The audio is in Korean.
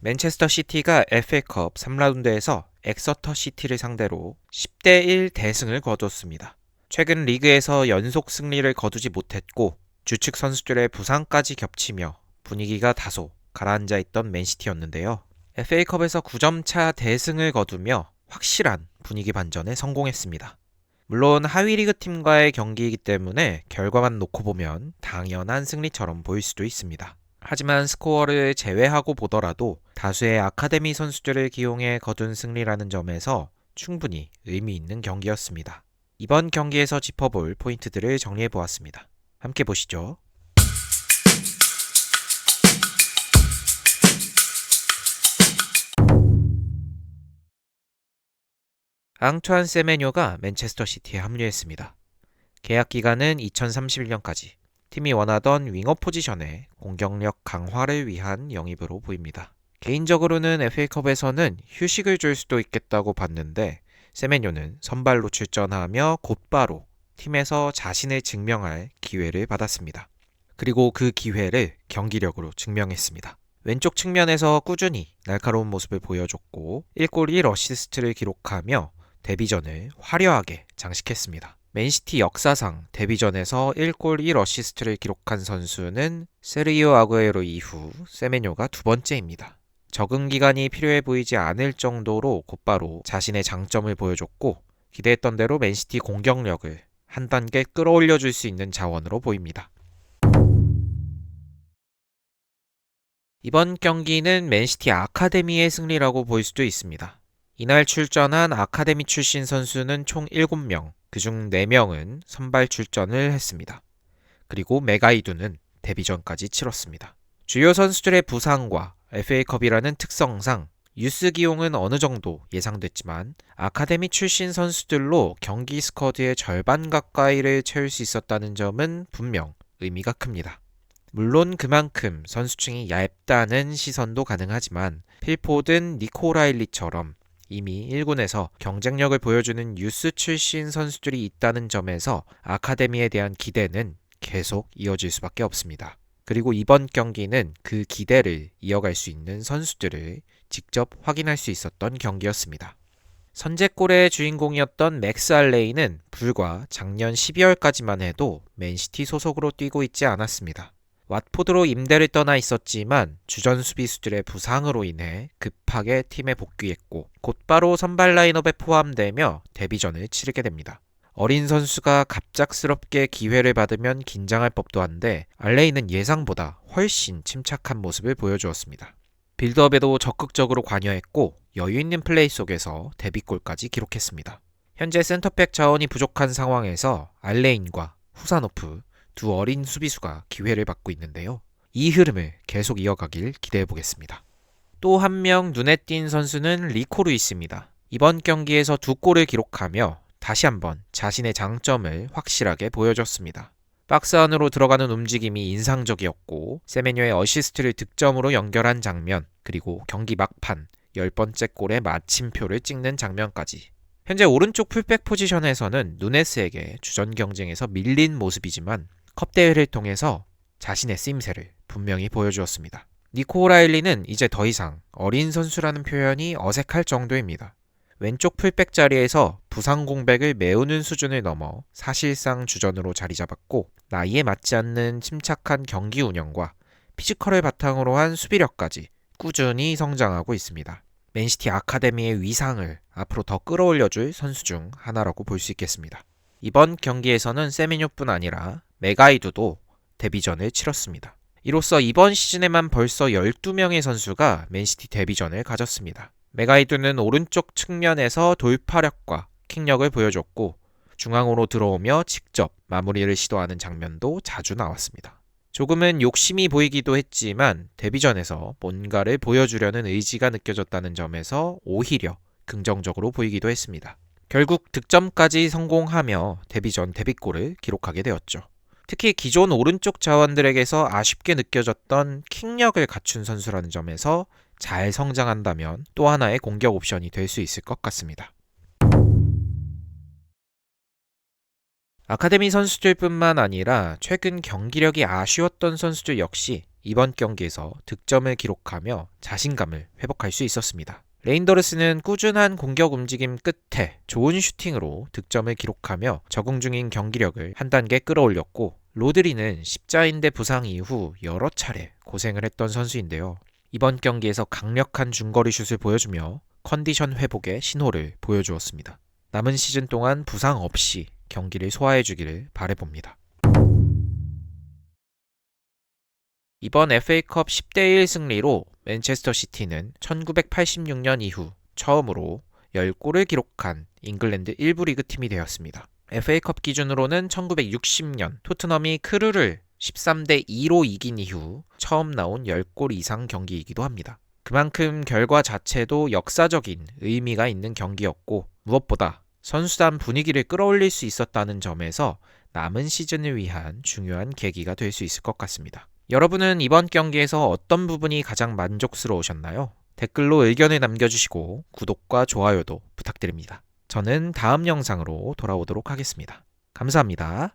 맨체스터 시티가 FA컵 3라운드에서 엑서터 시티를 상대로 10대1 대승을 거뒀습니다. 최근 리그에서 연속 승리를 거두지 못했고 주축 선수들의 부상까지 겹치며 분위기가 다소 가라앉아 있던 맨시티였는데요. FA컵에서 9점 차 대승을 거두며 확실한 분위기 반전에 성공했습니다. 물론 하위 리그 팀과의 경기이기 때문에 결과만 놓고 보면 당연한 승리처럼 보일 수도 있습니다. 하지만 스코어를 제외하고 보더라도 다수의 아카데미 선수들을 기용해 거둔 승리라는 점에서 충분히 의미 있는 경기였습니다. 이번 경기에서 짚어볼 포인트들을 정리해 보았습니다. 함께 보시죠. 앙투안 세메뇨가 맨체스터 시티에 합류했습니다. 계약 기간은 2031년까지. 팀이 원하던 윙어 포지션의 공격력 강화를 위한 영입으로 보입니다. 개인적으로는 FA컵에서는 휴식을 줄 수도 있겠다고 봤는데 세메뇨는 선발로 출전하며 곧바로 팀에서 자신을 증명할 기회를 받았습니다. 그리고 그 기회를 경기력으로 증명했습니다. 왼쪽 측면에서 꾸준히 날카로운 모습을 보여줬고 1골 1어시스트를 기록하며 데뷔전을 화려하게 장식했습니다. 맨시티 역사상 데뷔전에서 1골 1어시스트를 기록한 선수는 세르히오 아구에로 이후 세메뇨가 두 번째입니다. 적응 기간이 필요해 보이지 않을 정도로 곧바로 자신의 장점을 보여줬고 기대했던 대로 맨시티 공격력을 한 단계 끌어올려 줄 수 있는 자원으로 보입니다. 이번 경기는 맨시티 아카데미의 승리라고 볼 수도 있습니다. 이날 출전한 아카데미 출신 선수는 총 7명, 그중 4명은 선발 출전을 했습니다. 그리고 메가이두는 데뷔전까지 치렀습니다. 주요 선수들의 부상과 FA컵이라는 특성상 유스 기용은 어느 정도 예상됐지만 아카데미 출신 선수들로 경기 스쿼드의 절반 가까이를 채울 수 있었다는 점은 분명 의미가 큽니다. 물론 그만큼 선수층이 얇다는 시선도 가능하지만 필포든 니코 라일리처럼 이미 1군에서 경쟁력을 보여주는 유스 출신 선수들이 있다는 점에서 아카데미에 대한 기대는 계속 이어질 수밖에 없습니다. 그리고 이번 경기는 그 기대를 이어갈 수 있는 선수들을 직접 확인할 수 있었던 경기였습니다. 선제골의 주인공이었던 맥스 알레이는 불과 작년 12월까지만 해도 맨시티 소속으로 뛰고 있지 않았습니다. 왓포드로 임대를 떠나 있었지만 주전 수비수들의 부상으로 인해 급하게 팀에 복귀했고 곧바로 선발 라인업에 포함되며 데뷔전을 치르게 됩니다. 어린 선수가 갑작스럽게 기회를 받으면 긴장할 법도 한데 알레이는 예상보다 훨씬 침착한 모습을 보여주었습니다. 빌드업에도 적극적으로 관여했고 여유 있는 플레이 속에서 데뷔골까지 기록했습니다. 현재 센터백 자원이 부족한 상황에서 알레인과 후사노프 두 어린 수비수가 기회를 받고 있는데요. 이 흐름을 계속 이어가길 기대해보겠습니다. 또 한 명 눈에 띈 선수는 리코 루이스입니다. 이번 경기에서 2골을 기록하며 다시 한번 자신의 장점을 확실하게 보여줬습니다. 박스 안으로 들어가는 움직임이 인상적이었고 세메뇨의 어시스트를 득점으로 연결한 장면, 그리고 경기 막판 10번째 골의 마침표를 찍는 장면까지. 현재 오른쪽 풀백 포지션에서는 누네스에게 주전 경쟁에서 밀린 모습이지만 컵 대회를 통해서 자신의 쓰임새를 분명히 보여주었습니다. 니코 라일리는 이제 더 이상 어린 선수라는 표현이 어색할 정도입니다. 왼쪽 풀백 자리에서 부상 공백을 메우는 수준을 넘어 사실상 주전으로 자리 잡았고 나이에 맞지 않는 침착한 경기 운영과 피지컬을 바탕으로 한 수비력까지 꾸준히 성장하고 있습니다. 맨시티 아카데미의 위상을 앞으로 더 끌어올려줄 선수 중 하나라고 볼 수 있겠습니다. 이번 경기에서는 세메뇨뿐 아니라 메가이두도 데뷔전을 치렀습니다. 이로써 이번 시즌에만 벌써 12명의 선수가 맨시티 데뷔전을 가졌습니다. 메가이두는 오른쪽 측면에서 돌파력과 킥력을 보여줬고 중앙으로 들어오며 직접 마무리를 시도하는 장면도 자주 나왔습니다. 조금은 욕심이 보이기도 했지만 데뷔전에서 뭔가를 보여주려는 의지가 느껴졌다는 점에서 오히려 긍정적으로 보이기도 했습니다. 결국 득점까지 성공하며 데뷔전 데뷔골을 기록하게 되었죠. 특히 기존 오른쪽 자원들에게서 아쉽게 느껴졌던 킥력을 갖춘 선수라는 점에서 잘 성장한다면 또 하나의 공격 옵션이 될 수 있을 것 같습니다. 아카데미 선수들뿐만 아니라 최근 경기력이 아쉬웠던 선수들 역시 이번 경기에서 득점을 기록하며 자신감을 회복할 수 있었습니다. 레인더르스는 꾸준한 공격 움직임 끝에 좋은 슈팅으로 득점을 기록하며 적응 중인 경기력을 한 단계 끌어올렸고, 로드리는 십자인대 부상 이후 여러 차례 고생을 했던 선수인데요. 이번 경기에서 강력한 중거리 슛을 보여주며 컨디션 회복의 신호를 보여주었습니다. 남은 시즌 동안 부상 없이 경기를 소화해주기를 바라봅니다. 이번 FA컵 10대1 승리로 맨체스터 시티는 1986년 이후 처음으로 10골을 기록한 잉글랜드 1부 리그 팀이 되었습니다. FA컵 기준으로는 1960년 토트넘이 크루를 13대2로 이긴 이후 처음 나온 10골 이상 경기이기도 합니다. 그만큼 결과 자체도 역사적인 의미가 있는 경기였고, 무엇보다 선수단 분위기를 끌어올릴 수 있었다는 점에서 남은 시즌을 위한 중요한 계기가 될 수 있을 것 같습니다. 여러분은 이번 경기에서 어떤 부분이 가장 만족스러우셨나요? 댓글로 의견을 남겨주시고 구독과 좋아요도 부탁드립니다. 저는 다음 영상으로 돌아오도록 하겠습니다. 감사합니다.